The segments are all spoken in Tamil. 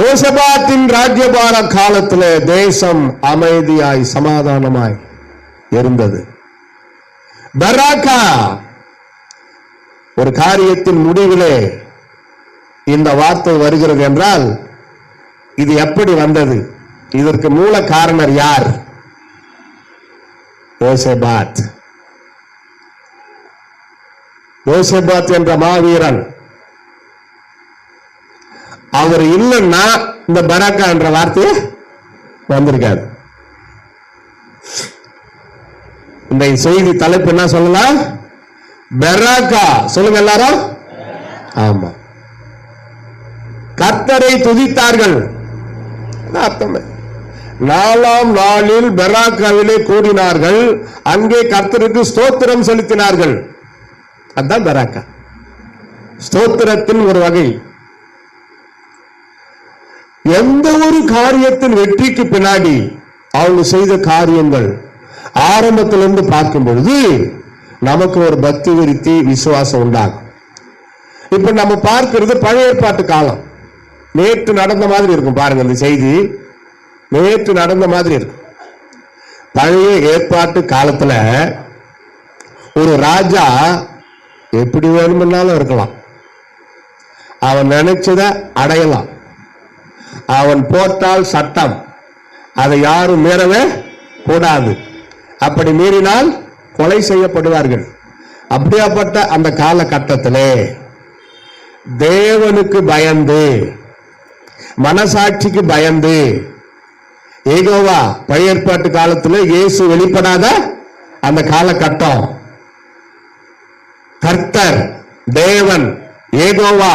யோசபாத்தின் ராஜ்யபார காலத்திலே தேசம் அமைதியாய் சமாதானமாய் இருந்தது. பராக்கா ஒரு காரியத்தின் முடிவிலே இந்த வார்த்தை வருகிறது என்றால் இது எப்படி வந்தது? இதற்கு மூல காரணர் யார்? யோசபாத். யோசபாத் என்ற மாவீரன். அவர் இல்லைன்னா இந்த பராக்கா என்ற வார்த்தை வந்திருக்காது. இந்த செய்தி தலைப்பு என்ன சொல்லலாம்? பராக்கா. சொல்லுங்க எல்லாரும். ஆமா, கர்த்தரை துதித்தார்கள். அர்த்தம், 4ஆம் நாளில் பராக்காவிலே கூடினார்கள், அங்கே கர்த்தருக்கு ஸ்தோத்திரம் செலுத்தினார்கள். அதுதான் பராக்கா, ஸ்தோத்திரத்தின் ஒரு வகை. எந்த ஒரு காரியத்தின் வெற்றிக்கு பின்னாடி அவங்க செய்த காரியங்கள் ஆரம்பத்திலிருந்து பார்க்கும் பொழுது நமக்கு ஒரு பக்தி விருத்தி, விசுவாசம் உண்டாகும். இப்ப நம்ம பார்க்கிறது பழைய ஏற்பாட்டு காலம். நேற்று நடந்த மாதிரி இருக்கும். பாருங்க, இந்த செய்தி நேற்று நடந்த மாதிரி இருக்கும். பழைய ஏற்பாட்டு காலத்துல ஒரு ராஜா எப்படி வேணும்னாலும் இருக்கலாம். அவன் நினைச்சத அடையலாம். அவன் போட்டால் சட்டம், அதை யாரும் மீறவே கூடாது. அப்படி மீறினால் கொலை செய்யப்படுவார்கள். அப்படியாப்பட்ட அந்த காலகட்டத்திலே தேவனுக்கு பயந்து, மனசாட்சிக்கு பயந்து, ஏகோவா பழைய ஏற்பாட்டு காலத்தில் இயேசு வெளிப்படாத அந்த காலகட்டம், கர்த்தர் தேவன் ஏகோவா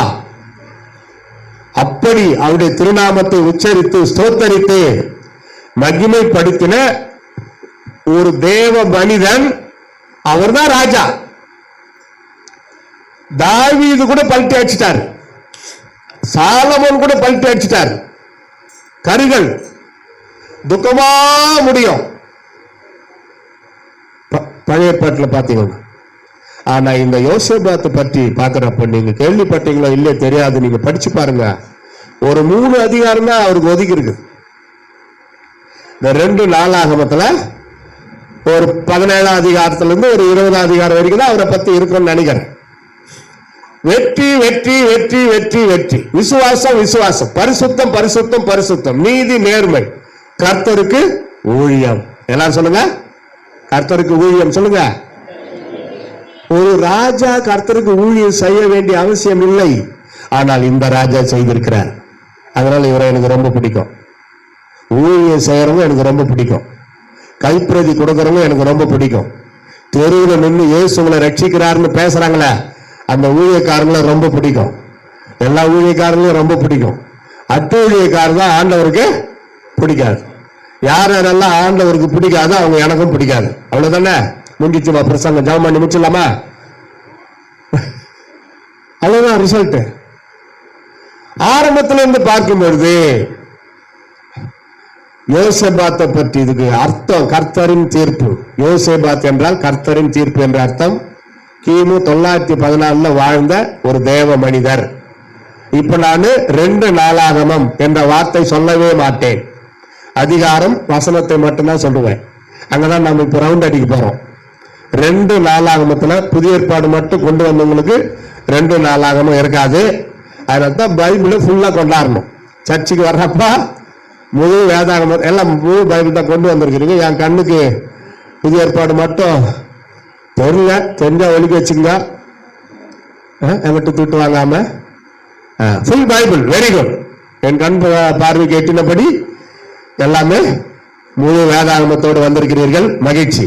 அப்படி அவருடைய திருநாமத்தை உச்சரித்து ஸ்தோத்தரித்து மகிமைப்படுத்தின ஒரு தேவ மனிதன், அவர்தான் ராஜா. தாவீது கூட பல்ட்டி அடிச்சிட்டார், சாலமோன் கூட பல்ட்டி அடிச்சிட்டார். கருகள் துக்கமா முடியும் பழைய ஏற்பாட்டில் பாத்தீங்கன்னா. ஆனா இந்த யோசபாத்தை பற்றி பாக்குறப்ப நீங்க கேள்விப்பட்டீங்களோ இல்லையே தெரியாது, நீங்க படிச்சு பாருங்க. ஒரு 3 அதிகாரம் தான் அவருக்கு ஒதுக்கி இருக்கு. இந்த 2 நாளாகமத்துல ஒரு 17ஆம் அதிகாரத்துல இருந்து ஒரு 20ஆம் அதிகாரம் வரைக்கும் தான் அவரை பத்தி இருக்கும்னு நினைக்கிறேன். வெற்றி வெற்றி வெற்றி வெற்றி வெற்றி, விசுவாசம் விசுவாசம், பரிசுத்தம் பரிசுத்தம் பரிசுத்தம், நீதி நேர்மை, கர்த்தருக்கு ஊழியம். எல்லாரும் சொல்லுங்க, கர்த்தருக்கு ஊழியம் சொல்லுங்க. ஒரு ராஜா கர்த்தருக்கு ஊழியம் செய்ய வேண்டிய அவசியம் இல்லை, ஆனால் இந்த ராஜா செய்திருக்கிறார். அதனால இவரை எனக்கு ரொம்ப பிடிக்கும். ஊழியம் செய்யறவங்க எனக்கு ரொம்ப பிடிக்கும். கைப்பிரதி கொடுக்கறவங்க எனக்கு ரொம்ப பிடிக்கும். தெருவில் நின்று இயேசுங்களை ரட்சிக்கிறாருன்னு பேசுறாங்களே அந்த ஊழியக்காரங்களை ரொம்ப பிடிக்கும். எல்லா ஊழியக்காரங்களையும் ரொம்ப பிடிக்கும். அட்டு ஊழியக்காரர் தான் ஆண்டவருக்கு பிடிக்காது. யார் யாரெல்லாம் ஆண்டவருக்கு பிடிக்காதோ அவங்க எனக்கும் பிடிக்காது. அவ்வளவுதானே, முடிச்சுமா பிரசங்கம். ஜெபம் பண்ணி முடிச்சிடலாமா? அவ்வளவுதான் ரிசல்ட். ஆரம்பத்துல இருந்து பார்க்கும் பொழுது யோசபாத்தை பற்றி இதுக்கு அர்த்தம் கர்த்தரின் தீர்ப்பு. யோசபாத் என்றால் கர்த்தரின் தீர்ப்பு என்ற அர்த்தம். கிமு 914 வாழ்ந்த ஒரு தேவ மனிதர். இப்ப நான் 2 நாளாகமம் என்ற வார்த்தை சொல்லவே மாட்டேன். அதிகாரம் வசனத்தை மட்டும்தான் சொல்லுவேன். அங்கதான் நம்ம இப்ப ரவுண்ட் அடிக்க போறோம். 2 நாளாகமத்துல புதிய ஏற்பாடு மட்டும் கொண்டு வந்தவங்களுக்கு 2 நாளாகமம் இருக்காது. அதனால்தான் பைபிளை ஃபுல்லா கொண்டாடணும். சர்ச்சுக்கு வர்றப்பா முழு வேதாகமம் எல்லாம் முழு பைபிள் தான் கொண்டு வந்திருக்கிறீங்க. என் கண்ணுக்கு புதிய ஏற்பாடு மட்டும் தெரியல, தெரிஞ்சா ஒலிக்க வச்சுங்க, என்கிட்ட திட்டு வாங்காம. Full Bible, very good. என் கண் பார்வைக்கு எட்டினபடி எல்லாமே முழு வேதாகமத்தோடு வந்திருக்கிறீர்கள், மகிழ்ச்சி.